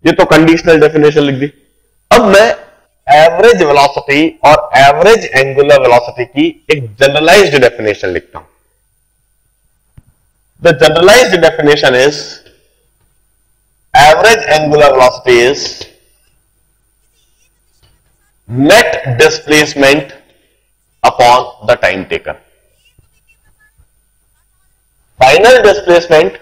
ये तो conditional definition लिख दी। अब मैं एवरेज वेलोसिटी और एवरेज एंगुलर वेलोसिटी की एक जनरलाइज्ड डेफिनेशन लिखता हूं। The generalised definition is average angular velocity is net displacement upon the time taken. Final displacement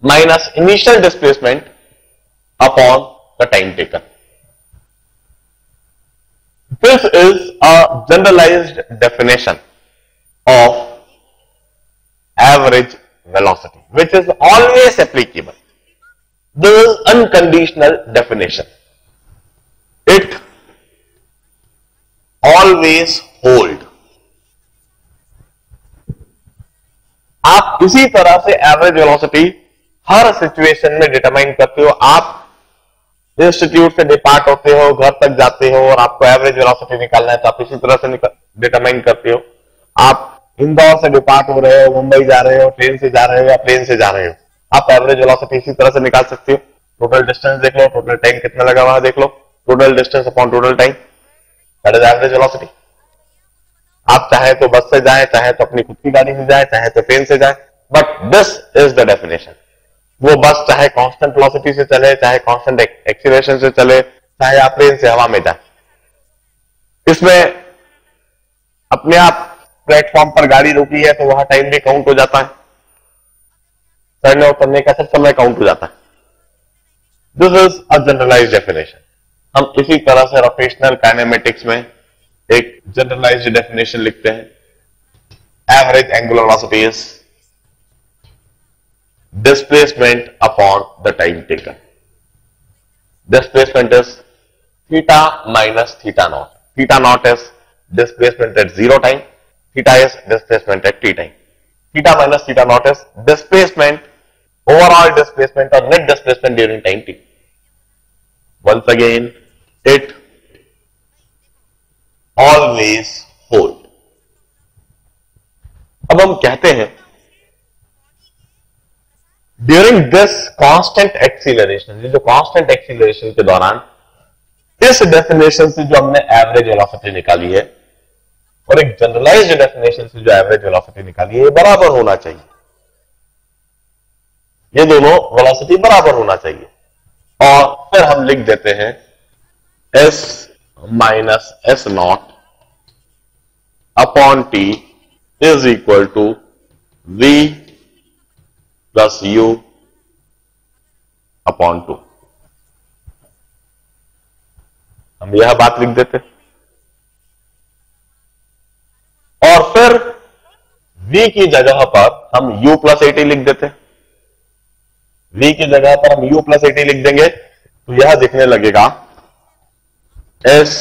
minus initial displacement upon the time taken. This is a generalized definition of average velocity, which is always applicable. This is unconditional definition. It always hold. आप इसी तरह से average velocity हर situation में determine करते हो। आप institute से depart होते हो, घर तक जाते हो और आपको एवरेज वेलोसिटी निकालना है तो आप इसी तरह से डिटरमाइन करते हो। आप इंदौर से डिपार्ट हो रहे हो, मुंबई जा रहे हो, ट्रेन से जा रहे हो या प्लेन से जा रहे हो, आप एवरेज वेलोसिटी इसी तरह से निकाल सकते हो। टोटल डिस्टेंस देख लो, टोटल टाइम कितना लगा हुआ है देख लो, total distance upon total time, that is average velocity. आप चाहे तो बस से जाए, चाहे तो अपनी खुद की गाड़ी से जाए, चाहे तो ट्रेन से जाए, but this is the definition. वो बस चाहे कांस्टेंट वेलोसिटी से चले, चाहे कांस्टेंट एक्सीलरेशन से चले, चाहे आप प्लेन से हवा में जाए, इसमें अपने आप प्लेटफॉर्म पर गाड़ी रुकी है तो वहां टाइम भी काउंट हो जाता है, चढ़ने उतरने का सब समय काउंट हो जाता है। This is a generalised definition. हम इसी तरह से रोटेशनल काइनेमेटिक्स में एक जनरलाइज्ड डेफिनेशन लिखते हैं। Average angular velocity is displacement upon the time taken. Displacement is theta minus theta naught. Theta naught is displacement at 0 time. Theta is displacement at t time. Theta minus theta naught is displacement, overall displacement or net displacement during time t. Once again, it always hold. अब हम कहते हैं during this constant acceleration, ये जो constant acceleration के दौरान इस definition से जो हमने एवरेज वेलोसिटी निकाली है और एक जनरलाइज्ड डेफिनेशन से जो एवरेज वेलोसिटी निकाली है, ये बराबर होना चाहिए। ये दोनों वेलोसिटी बराबर होना चाहिए और फिर हम लिख देते हैं s minus S not upon T is equal to v plus u upon 2। हम यह बात लिख देते और फिर v की जगह पर हम u प्लस 80 लिख देते। v की जगह पर हम u प्लस 80 लिख देंगे तो यह दिखने लगेगा s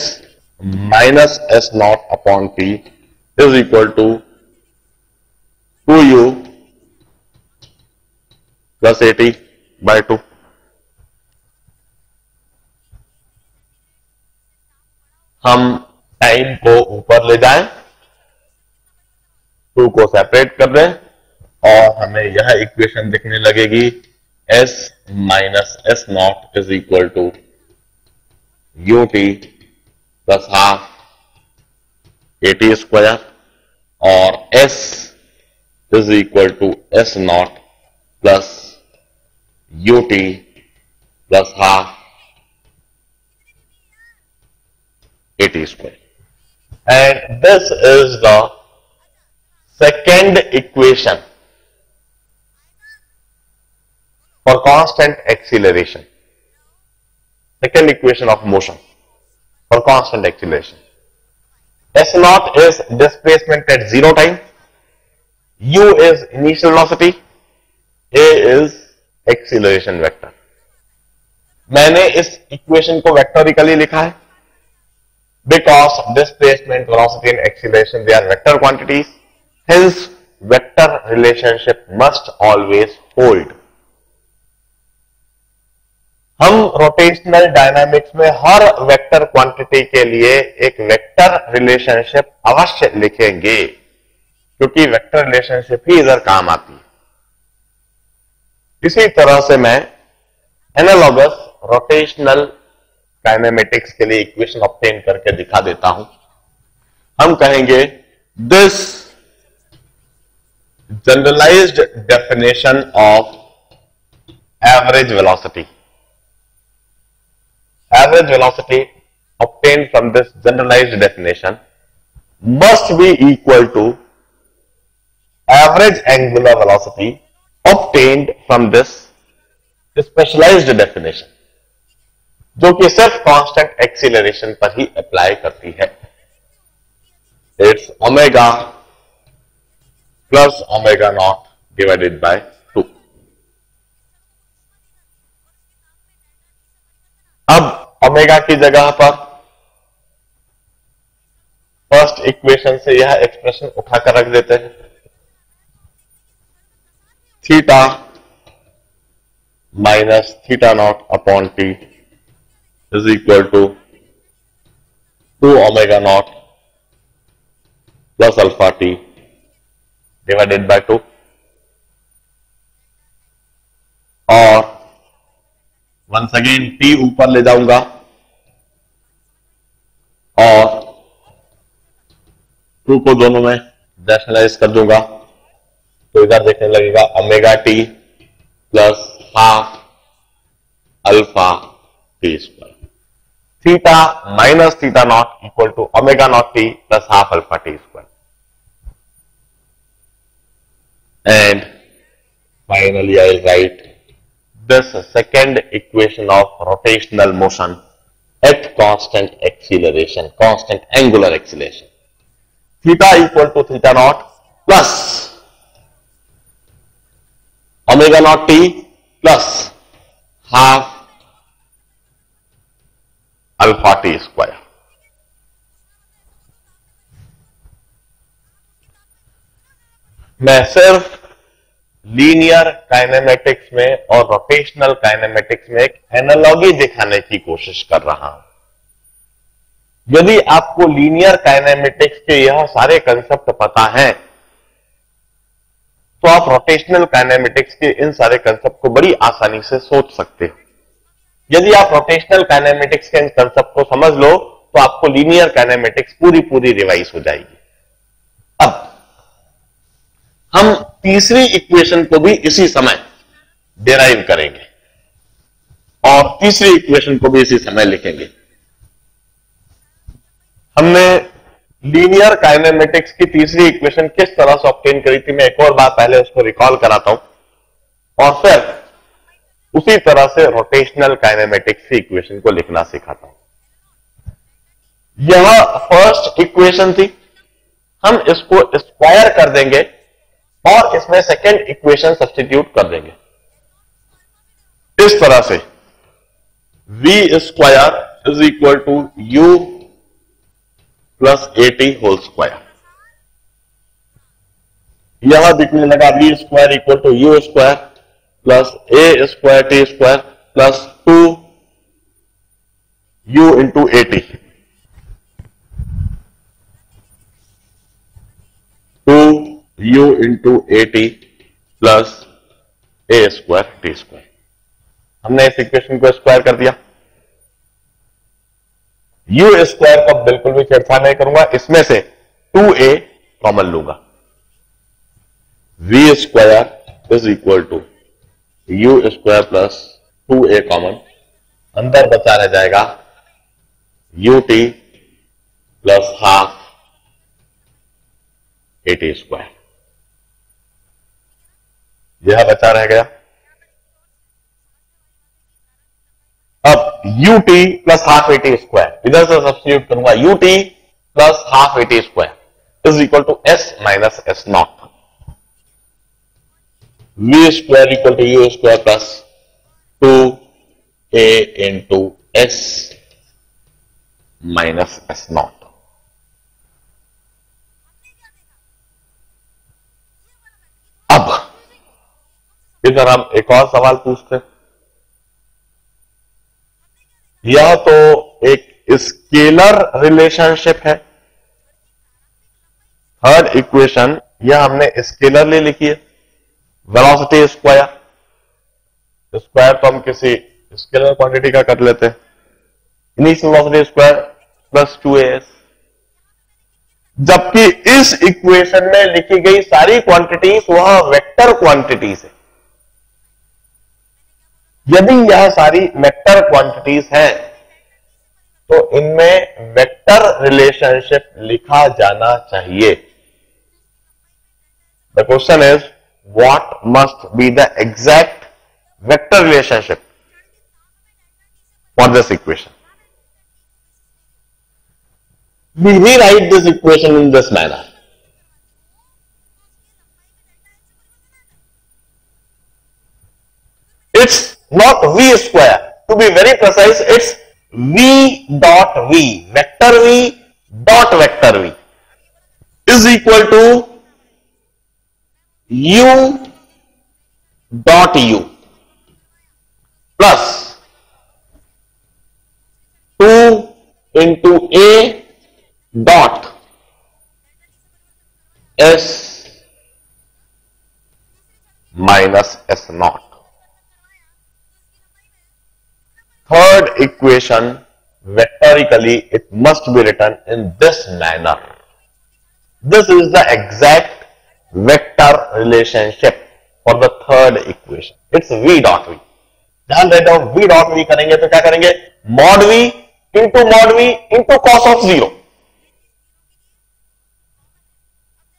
minus S not upon T is equal to 2u plus 80 by 2। हम टाइम को ऊपर ले जाएं, 2 को सेपरेट कर दें और हमें यह इक्वेशन दिखने लगेगी s minus S not is equal to U T plus half 80 square और s is equal to S not plus ut plus half 80 square. And this is the second equation for constant acceleration. Second equation of motion for constant acceleration. S naught is displacement at 0 time. U is initial velocity. A is acceleration vector. मैंने इस equation को vectorially लिखा है because displacement, velocity and acceleration they are vector quantities, hence vector relationship must always hold. हम rotational dynamics में हर vector quantity के लिए एक वेक्टर रिलेशनशिप अवश्य लिखेंगे क्योंकि वेक्टर रिलेशनशिप ही इधर काम आती है। इसी तरह से मैं एनालॉगस रोटेशनल काइनेमेटिक्स के लिए इक्वेशन ऑब्टेन करके दिखा देता हूं। हम कहेंगे this generalised definition of average velocity, average velocity obtained from this generalized definition must be equal to average angular velocity obtained from this specialized definition, जो कि सिर्फ कांस्टेंट एक्सीलरेशन पर ही अप्लाई करती है। It's omega plus omega naught divided by 2। अब omega की जगह पर फर्स्ट इक्वेशन से यह एक्सप्रेशन उठाकर रख देते हैं, theta minus theta naught upon T is equal to 2 omega not plus alpha t divided by 2। और वंस अगेन टी ऊपर ले जाऊंगा और 2 को दोनों में रैशनलाइज कर दूंगा, तो इधर देखने लगेगा omega t plus half alpha t square, theta minus theta naught equal to omega not t plus half alpha t square. And finally I write this second equation of rotational motion at constant acceleration, constant angular acceleration. Theta equal to theta naught plus omega naught t plus half alpha t square. मैं सिर्फ linear kinematics में और rotational kinematics में एक analogy दिखाने की कोशिश कर रहा हूं। यदि आपको लीनियर काइनेमेटिक्स के यह सारे कंसेप्ट पता हैं, तो आप रोटेशनल काइनेमेटिक्स के इन सारे कंसेप्ट को बड़ी आसानी से सोच सकते हो। यदि आप रोटेशनल काइनेमेटिक्स के इन कंसेप्ट को समझ लो, तो आपको लीनियर काइनेमेटिक्स पूरी रिवाइज हो जाएगी। अब हम तीसरी इक्वेशन को भी इसी समय डिराइव करेंगे और तीसरी इक्वेशन को भी इसी समय लिखेंगे। हमने लीनियर काइनेमेटिक्स की तीसरी इक्वेशन किस तरह से ऑब्टेन करी थी, मैं एक और बार पहले उसको रिकॉल कराता हूं और फिर उसी तरह से रोटेशनल काइनेमेटिक्स की इक्वेशन को लिखना सिखाता हूं। यह फर्स्ट इक्वेशन थी, हम इसको स्क्वायर कर देंगे और इसमें सेकेंड इक्वेशन सब्स्टिट्यूट कर देंगे इस तरह से, v square is equal to u plus a t whole square. यह दिखने लगा v square equal to u square plus a square t square plus 2u into a t, 2u into a t plus a square t square. हमने इस equation को square कर दिया। u square को बिल्कुल भी छेड़छाड़ नहीं करूंगा, इसमें से 2a कॉमन लूंगा। v square is equal to u square plus 2a common, अंदर बचा रह जाएगा ut plus half a t square, यह बचा रह गया। अब ut plus half a t square इधर से सब्स्टिट्यूट करूंगा, ut plus half a t square is equal to s minus S naught, v square equal to u square plus 2a into s minus S naught. अब इधर हम एक और सवाल पूछते हैं। यह तो एक स्केलर रिलेशनशिप है। थर्ड इक्वेशन यह हमने स्केलर ले लिखी है, वेलोसिटी स्क्वायर। स्क्वायर तो हम किसी स्केलर क्वांटिटी का कर लेते हैं, initial velocity square plus 2as, जबकि इस इक्वेशन में लिखी गई सारी क्वांटिटीज वह वेक्टर क्वांटिटीज है। यदि यह सारी वेक्टर क्वांटिटीज हैं तो इनमें वेक्टर रिलेशनशिप लिखा जाना चाहिए। The question is what must be the exact vector relationship for this equation. We rewrite this equation in this manner. It's not v square. To be very precise, it's v dot v. Vector v dot vector v is equal to u dot u plus 2 into a dot s minus s naught. Third equation, vectorically it must be written in this manner. This is the exact vector relationship for the third equation. It's v dot v. ध्यान रहे, v dot v करेंगे तो क्या करेंगे, mod v into cos of 0,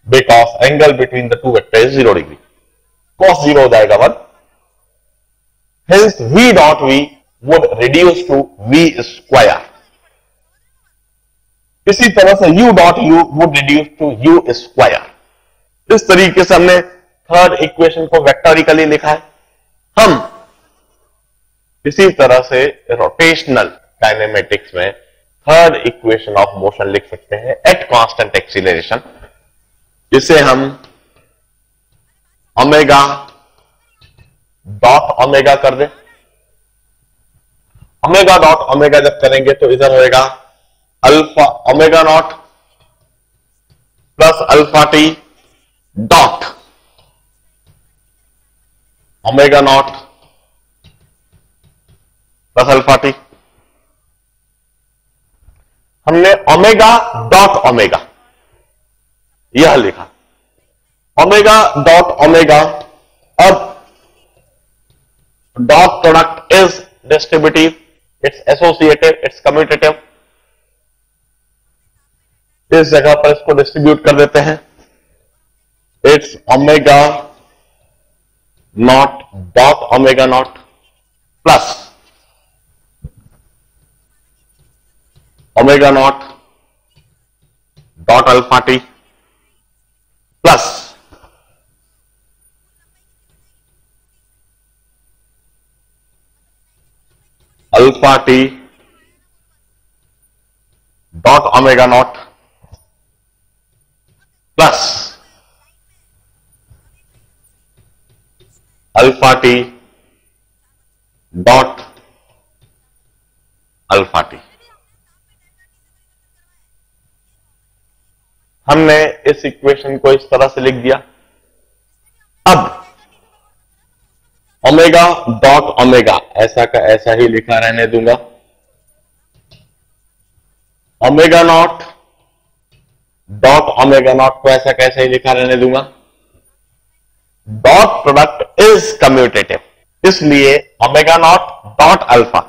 because angle between the two vectors is 0 degree. Cos 0 हो जाएगा 1. Hence v dot v would reduce to v square. इसी तरह से u dot u would reduce to u square. इस तरीके से हमने third equation को वेक्टोरिकली लिखा है। हम इसी तरह से रोटेशनल काइनेमेटिक्स में थर्ड इक्वेशन ऑफ मोशन लिख सकते हैं एट कांस्टेंट एक्सीलरेशन, जिसे हम ओमेगा डॉट ओमेगा कर दें। ओमेगा डॉट ओमेगा जब करेंगे तो इधर होएगा alpha omega naught plus alpha T dot omega not plus alpha T. हमने ओमेगा डॉट ओमेगा यह लिखा, ओमेगा डॉट ओमेगा। अब dot product is distributive, it's associative, it's commutative. इस जगह पर इसको डिस्ट्रीब्यूट कर देते हैं। It's omega nought dot omega not plus omega nought dot alpha t plus alpha T dot omega not plus alpha T dot alpha T. हमने इस equation को इस तरह से लिख दिया। अब ओमेगा डॉट ओमेगा ऐसा का ऐसा ही लिखा रहने दूंगा। Omega nought dot omega nought को ऐसा कैसे ही लिखा रहने दूंगा। डॉट प्रोडक्ट इज कम्यूटेटिव, इसलिए ओमेगा नॉट डॉट अल्फा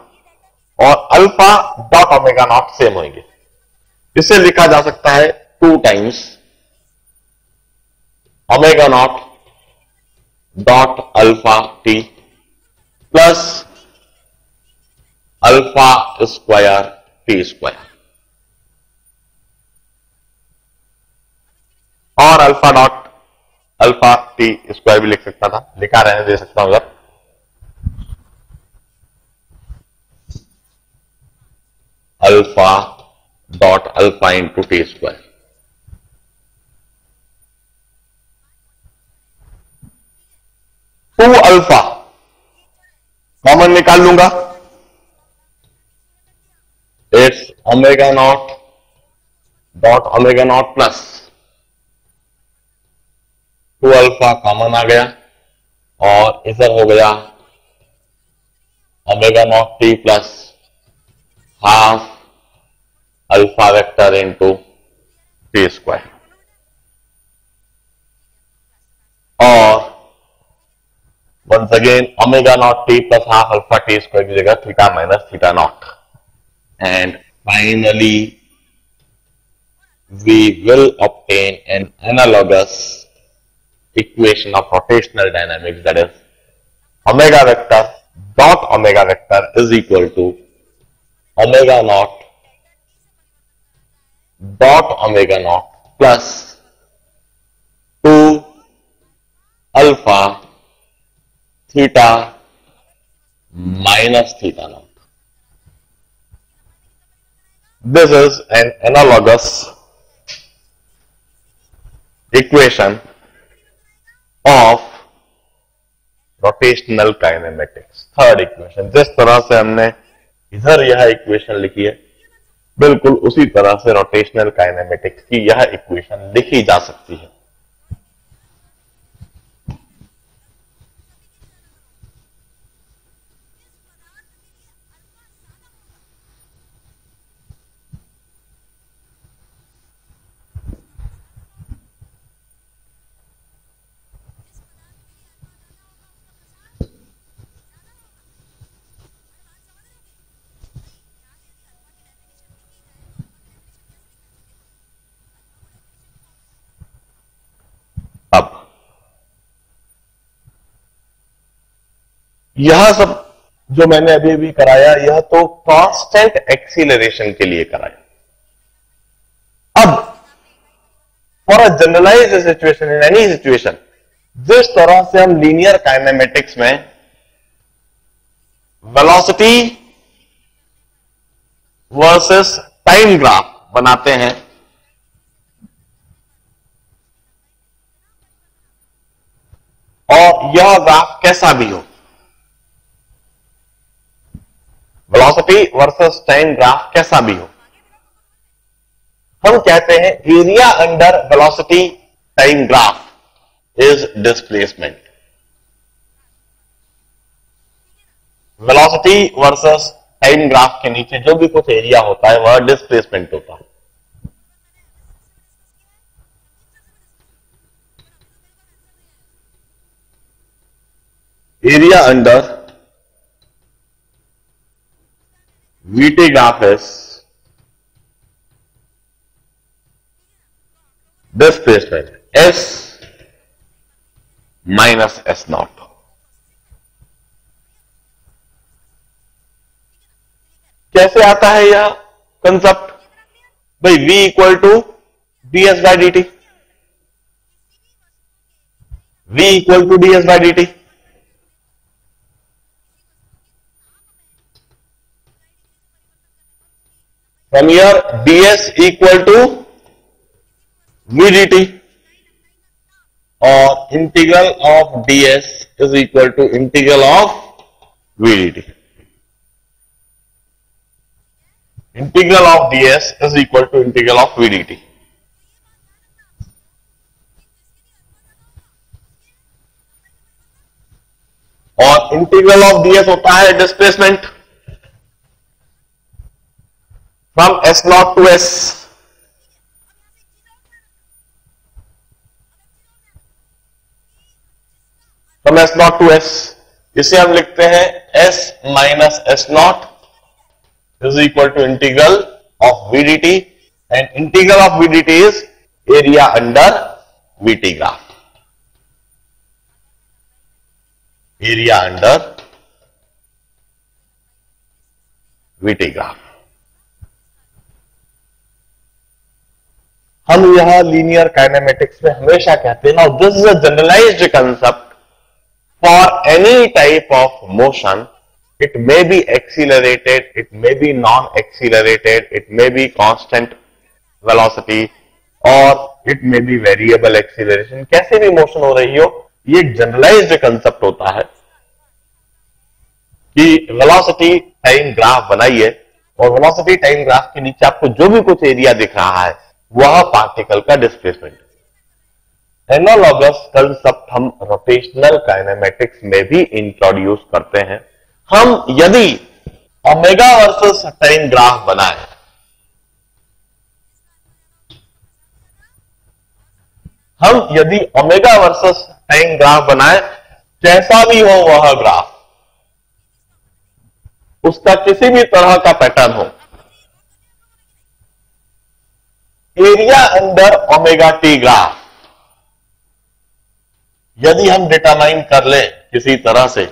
और alpha dot omega nought same होंगे। इसे लिखा जा सकता है 2 times omega nought dot alpha t plus alpha square t square, और alpha dot alpha t square भी लिख सकता था, लिखा रहने दे सकता हूं अगर। Alpha dot alpha into t square. Two alpha common निकाल लूंगा। It's omega nought dot omega not plus 2 alpha common आ गया और इधर हो गया omega not t plus half alpha vector into t square, और once again omega naught t plus half alpha t square की जगह theta minus theta naught, and finally we will obtain an analogous equation of rotational dynamics, that is omega vector dot omega vector is equal to omega naught dot omega naught plus 2 alpha theta minus theta naught. This is an analogous equation of rotational kinematics. Third equation, जिस तरह से हमने इधर यह equation लिखी है, बिल्कुल उसी तरह से रोटेशनल काइनेमेटिक्स की यह इक्वेशन लिखी जा सकती है। अब यह सब जो मैंने अभी अभी कराया, यह तो कांस्टेंट एक्सीलरेशन के लिए कराया। अब for a generalised situation, in any situation, जिस तरह से हम लीनियर काइनेमेटिक्स में वेलोसिटी वर्सेस टाइम ग्राफ बनाते हैं, और यह ग्राफ कैसा भी हो, वेलोसिटी वर्सेस टाइम ग्राफ कैसा भी हो, हम कहते हैं area under velocity time graph is displacement. Velocity versus time graph के नीचे जो भी कुछ एरिया होता है वह डिस्प्लेसमेंट होता है। area under VT graph is displacement S minus S naught। कैसे आता है यह कंसेप्ट? भाई V equal to ds by dt, V equal to ds by dt। From here ds equal to v dt, or integral of ds is equal to integral of v dt. Integral of ds is equal to integral of v dt. और integral of ds होता है displacement from S naught to S। from S naught to S, इसे हम लिखते हैं S minus S naught is equal to integral of v dt, and integral of v dt is area under VT graph, area under VT graph। हम यह linear kinematics में हमेशा कहते हैं, now this is a generalised concept for any type of motion. It may be accelerated, it may be non accelerated, it may be constant velocity, और it may be variable acceleration. कैसे भी motion हो रही हो, ये एक generalised concept होता है कि वेलोसिटी टाइम ग्राफ बनाइए, और वेलोसिटी टाइम ग्राफ के नीचे आपको जो भी कुछ एरिया दिख रहा है वह पार्टिकल का डिस्प्लेसमेंट। एनालॉगस कंसेप्ट हम रोटेशनल काइनेमेटिक्स में भी इंट्रोड्यूस करते हैं। हम यदि ओमेगा वर्सेस टाइम ग्राफ बनाए, हम यदि ओमेगा वर्सेस टाइम ग्राफ बनाए, जैसा भी हो वह ग्राफ, उसका किसी भी तरह का पैटर्न हो, area under omega t graph यदि हम डिटरमाइन कर ले किसी तरह से,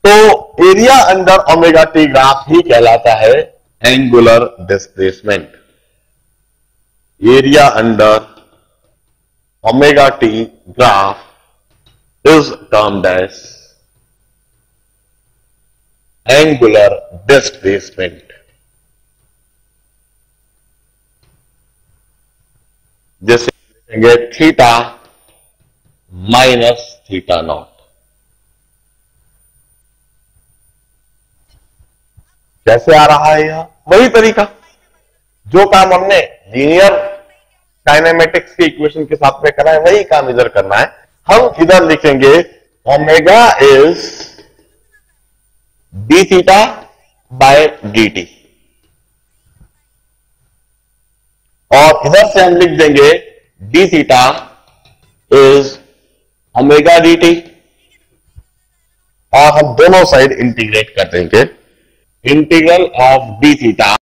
तो area under omega t graph ही कहलाता है angular displacement. Area under omega t graph is termed as angular displacement. जैसे लिखेंगे थीटा माइनस थीटा नॉट। कैसे आ रहा है? यह वही तरीका जो काम हमने लीनियर काइनेमेटिक्स की इक्वेशन के साथ में करा है, वही काम इधर करना है। हम इधर लिखेंगे omega is D theta by D T, और इधर से हम लिख देंगे D theta is omega D T, और हम दोनों साइड इंटीग्रेट कर देंगे। Integral of D theta